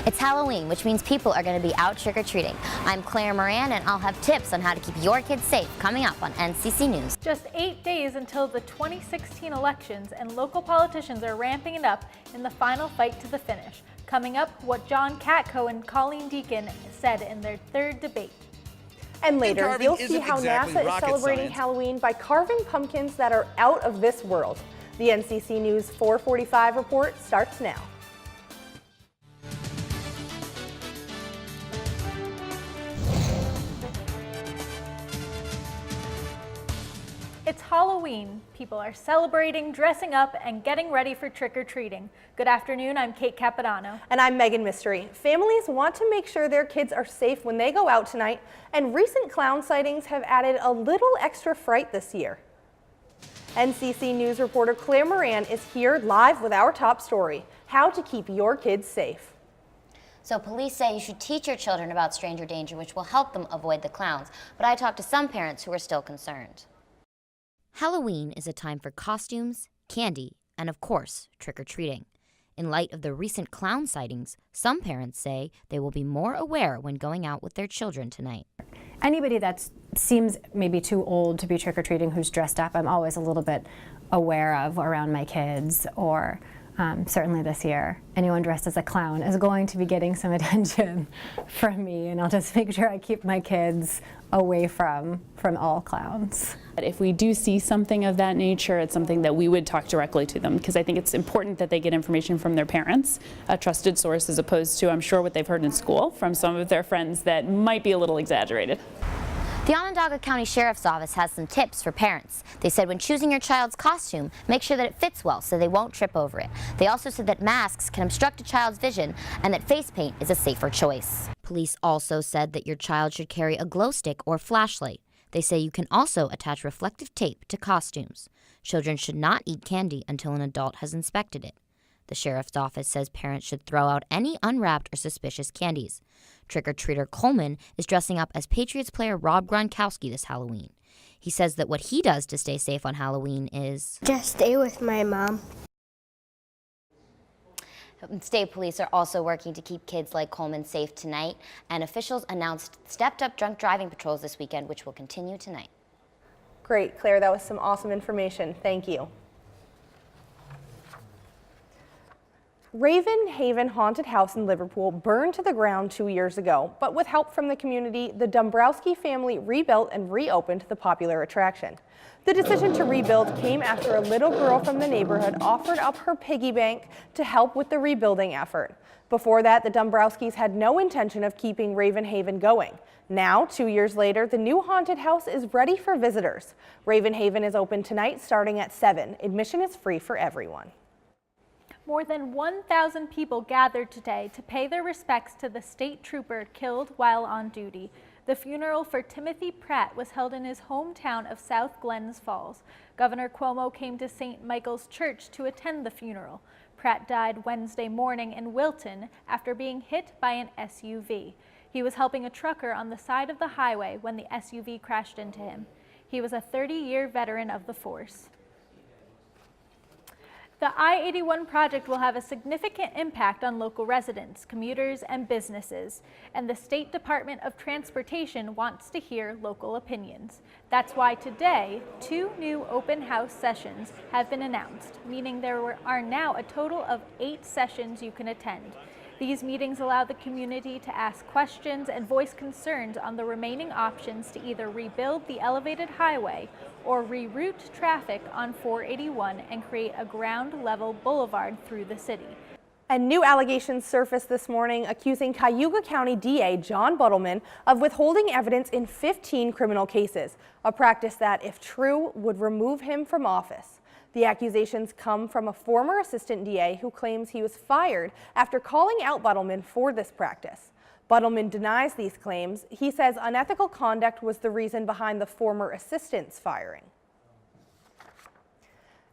It's Halloween, which means people are going to be out trick-or-treating. I'm Claire Moran, and I'll have tips on how to keep your kids safe coming up on NCC News. Just 8 days until the 2016 elections, and local politicians are ramping it up in the final fight to the finish. Coming up, what John Catco and CatcoDeacon said in their third debate. And later, you'll see how NASA is celebrating Halloween by carving pumpkins that are out of this world. The NCC News 445 report starts now. It's Halloween. People are celebrating, dressing up, and getting ready for trick-or-treating. Good afternoon, I'm Kate Capodanno. And I'm Megan Mystery. Families want to make sure their kids are safe when they go out tonight, and recent clown sightings have added a little extra fright this year. NCC News reporter Claire Moran is here live with our top story, how to keep your kids safe. So police say you should teach your children about stranger danger, which will help them avoid the clowns. But I talked to some parents who are still concerned. Halloween is a time for costumes, candy, and of course, trick-or-treating. In light of the recent clown sightings, some parents say they will be more aware when going out with their children tonight. Anybody that seems maybe too old to be trick-or-treating who's dressed up, I'm always a little bit aware of around my kids, or certainly this year, anyone dressed as a clown is going to be getting some attention from me, and I'll just make sure I keep my kids away from all clowns. If we do see something of that nature, it's something that we would talk directly to them, because I think it's important that they get information from their parents, a trusted source, as opposed to, I'm sure, what they've heard in school from some of their friends that might be a little exaggerated. The Onondaga County Sheriff's Office has some tips for parents. They said when choosing your child's costume, make sure that it fits well so they won't trip over it. They also said that masks can obstruct a child's vision and that face paint is a safer choice. Police also said that your child should carry a glow stick or flashlight. They say you can also attach reflective tape to costumes. Children should not eat candy until an adult has inspected it. The sheriff's office says parents should throw out any unwrapped or suspicious candies. Trick-or-treater Coleman is dressing up as Patriots player Rob Gronkowski this Halloween. He says that what he does to stay safe on Halloween is just stay with my mom. State police are also working to keep kids like Coleman safe tonight, and officials announced stepped-up drunk driving patrols this weekend, which will continue tonight. Great, Claire, that was some awesome information. Thank you. Raven Haven Haunted House in Liverpool burned to the ground 2 years ago, but with help from the community, the Dombrowski family rebuilt and reopened the popular attraction. The decision to rebuild came after a little girl from the neighborhood offered up her piggy bank to help with the rebuilding effort. Before that, the Dombrowskis had no intention of keeping Raven Haven going. Now, 2 years later, the new haunted house is ready for visitors. Raven Haven is open tonight starting at 7. Admission is free for everyone. More than 1,000 people gathered today to pay their respects to the state trooper killed while on duty. The funeral for Timothy Pratt was held in his hometown of South Glens Falls. Governor Cuomo came to St. Michael's Church to attend the funeral. Pratt died Wednesday morning in Wilton after being hit by an SUV. He was helping a trucker on the side of the highway when the SUV crashed into him. He was a 30-year veteran of the force. The I81 project will have a significant impact on local residents, commuters, and businesses, and the State Department of Transportation wants to hear local opinions. That's why today, 2 new open house sessions have been announced, meaning there are now a total of 8 sessions you can attend. These meetings allow the community to ask questions and voice concerns on the remaining options to either rebuild the elevated highway or reroute traffic on 481 and create a ground-level boulevard through the city. And new allegations surfaced this morning accusing Cayuga County DA John Buttleman of withholding evidence in 15 criminal cases, a practice that, if true, would remove him from office. The accusations come from a former assistant DA who claims he was fired after calling out Buttleman for this practice. Buttleman denies these claims. He says unethical conduct was the reason behind the former assistant's firing.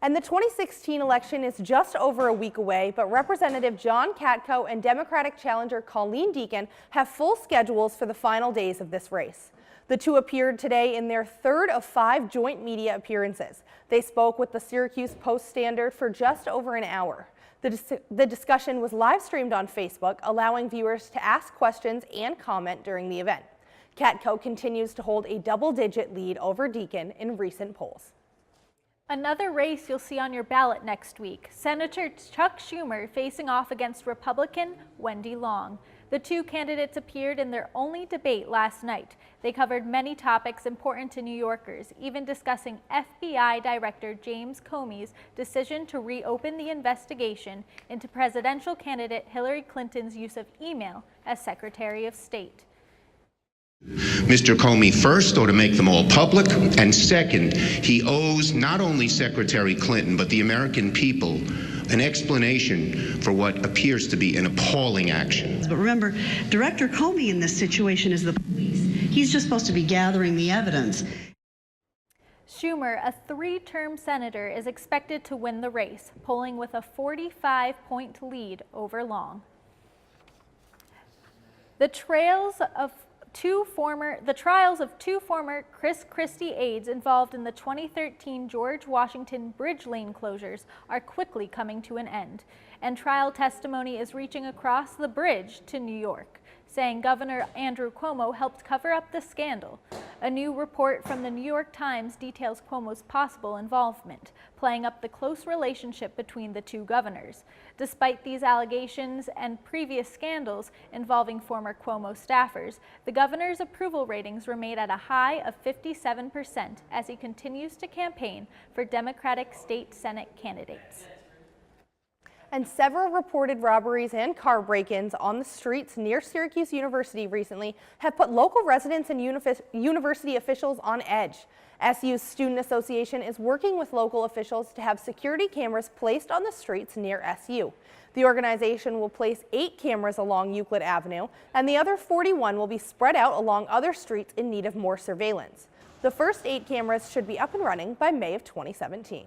And the 2016 election is just over a week away, but Representative John Catco and Democratic challenger CatcoDeacon have full schedules for the final days of this race. The two appeared today in their third of 5 joint media appearances. They spoke with the Syracuse Post-Standard for just over an hour. The discussion was live streamed on Facebook, allowing viewers to ask questions and comment during the event. Catco continues to hold a double-digit lead over Deacon in recent polls. Another race you'll see on your ballot next week. Senator Chuck Schumer facing off against Republican Wendy Long. The two candidates appeared in their only debate last night. They covered many topics important to New Yorkers, even discussing FBI Director James Comey's decision to reopen the investigation into presidential candidate Hillary Clinton's use of email as Secretary of State. Mr. Comey first ought to make them all public, and second, he owes not only Secretary Clinton but the American people an explanation for what appears to be an appalling action. But remember, Director Comey in this situation is the police. He's just supposed to be gathering the evidence. Schumer, a three-term senator, is expected to win the race, polling with a 45-point lead over Long. The trials of two former Chris Christie aides involved in the 2013 George Washington Bridge lane closures are quickly coming to an end, and trial testimony is reaching across the bridge to New York, saying Governor Andrew Cuomo helped cover up the scandal. A new report from the New York Times details Cuomo's possible involvement, playing up the close relationship between the two governors. Despite these allegations and previous scandals involving former Cuomo staffers, the governor's approval ratings remain at a high of 57% as he continues to campaign for Democratic state Senate candidates. And several reported robberies and car break-ins on the streets near Syracuse University recently have put local residents and university officials on edge. SU's Student Association is working with local officials to have security cameras placed on the streets near SU. The organization will place 8 cameras along Euclid Avenue, and the other 41 will be spread out along other streets in need of more surveillance. The first 8 cameras should be up and running by May of 2017.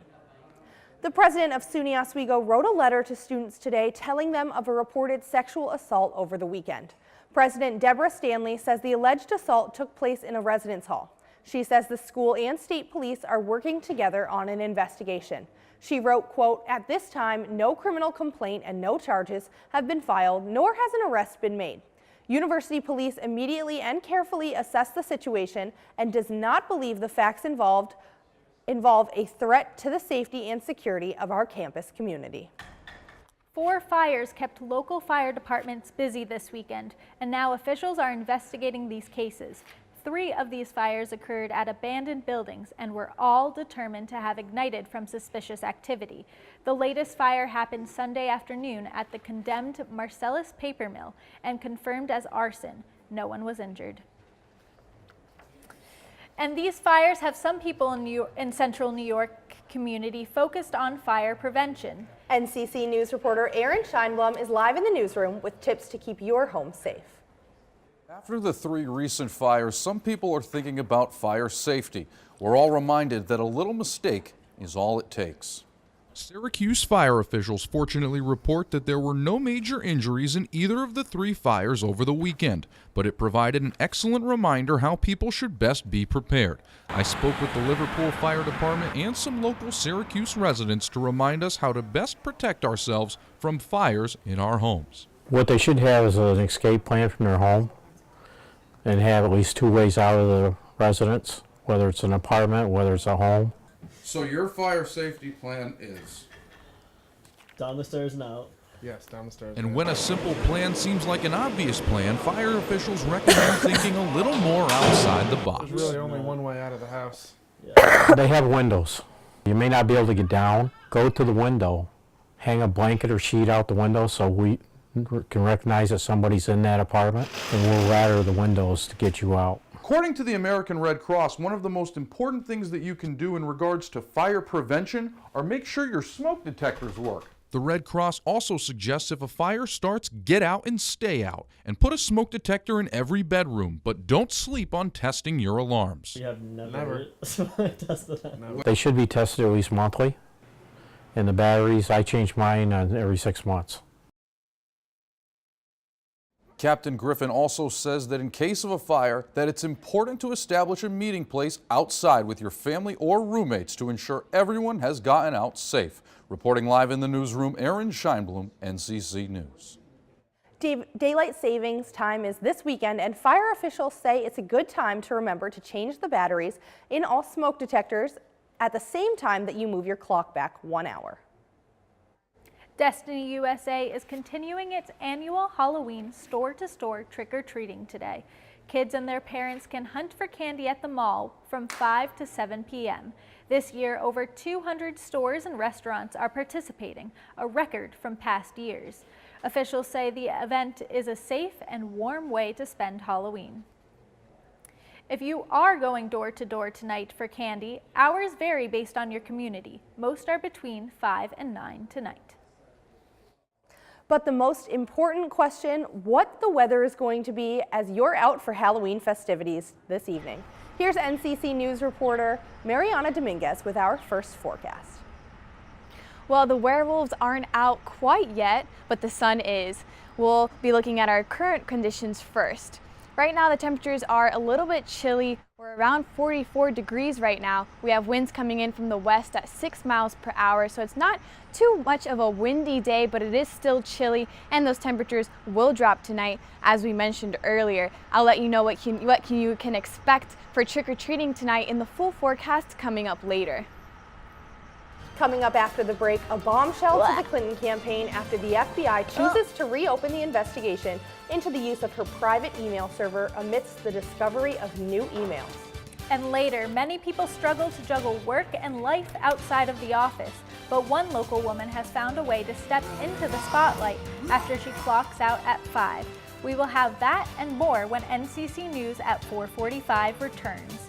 The president of SUNY Oswego wrote a letter to students today telling them of a reported sexual assault over the weekend. President Deborah Stanley says the alleged assault took place in a residence hall. She says the school and state police are working together on an investigation. She wrote, quote, "At this time, no criminal complaint and no charges have been filed, nor has an arrest been made. University police immediately and carefully assess the situation and does not believe the facts involve a threat to the safety and security of our campus community." 4 fires kept local fire departments busy this weekend, and now officials are investigating these cases. 3 of these fires occurred at abandoned buildings and were all determined to have ignited from suspicious activity. The latest fire happened Sunday afternoon at the condemned Marcellus paper mill and confirmed as arson. No one was injured. And these fires have some people in central New York community focused on fire prevention. NCC News reporter Aaron Scheinblum is live in the newsroom with tips to keep your home safe. After the 3 recent fires, some people are thinking about fire safety. We're all reminded that a little mistake is all it takes. Syracuse fire officials fortunately report that there were no major injuries in either of the 3 fires over the weekend, but it provided an excellent reminder how people should best be prepared. I spoke with the Liverpool Fire Department and some local Syracuse residents to remind us how to best protect ourselves from fires in our homes. What they should have is an escape plan from their home and have at least 2 ways out of the residence, whether it's an apartment, whether it's a home. So your fire safety plan is? Down the stairs and out. Yes, down the stairs. And when a simple plan seems like an obvious plan, fire officials recommend thinking a little more outside the box. There's really only one way out of the house. Yeah. They have windows. You may not be able to get down. Go to the window, hang a blanket or sheet out the window so we can recognize that somebody's in that apartment, and we'll ladder the windows to get you out. According to the American Red Cross, one of the most important things that you can do in regards to fire prevention are make sure your smoke detectors work. The Red Cross also suggests if a fire starts, get out and stay out, and put a smoke detector in every bedroom, but don't sleep on testing your alarms. We have never tested that. They should be tested at least monthly, and the batteries, I change mine every 6 months. Captain Griffin also says that in case of a fire, that it's important to establish a meeting place outside with your family or roommates to ensure everyone has gotten out safe. Reporting live in the newsroom, Aaron Scheinblum, NCC News. Daylight savings time is this weekend, and fire officials say it's a good time to remember to change the batteries in all smoke detectors at the same time that you move your clock back 1 hour. Destiny USA is continuing its annual Halloween store-to-store trick-or-treating today. Kids and their parents can hunt for candy at the mall from 5 to 7 p.m. This year, over 200 stores and restaurants are participating, a record from past years. Officials say the event is a safe and warm way to spend Halloween. If you are going door to door tonight for candy, hours vary based on your community. Most are between 5 and 9 tonight. But the most important question, what the weather is going to be as you're out for Halloween festivities this evening. Here's NCC News reporter Mariana Dominguez with our first forecast. Well, the werewolves aren't out quite yet, but the sun is. We'll be looking at our current conditions first. Right now, the temperatures are a little bit chilly. We're around 44 degrees right now. We have winds coming in from the west at 6 miles per hour, so it's not too much of a windy day, but it is still chilly, and those temperatures will drop tonight, as we mentioned earlier. I'll let you know what you can expect for trick-or-treating tonight in the full forecast coming up later. Coming up after the break, a bombshell to the Clinton campaign after the FBI chooses to reopen the investigation into the use of her private email server amidst the discovery of new emails. And later, many people struggle to juggle work and life outside of the office, but one local woman has found a way to step into the spotlight after she clocks out at 5. We will have that and more when NCC News at 4:45 returns.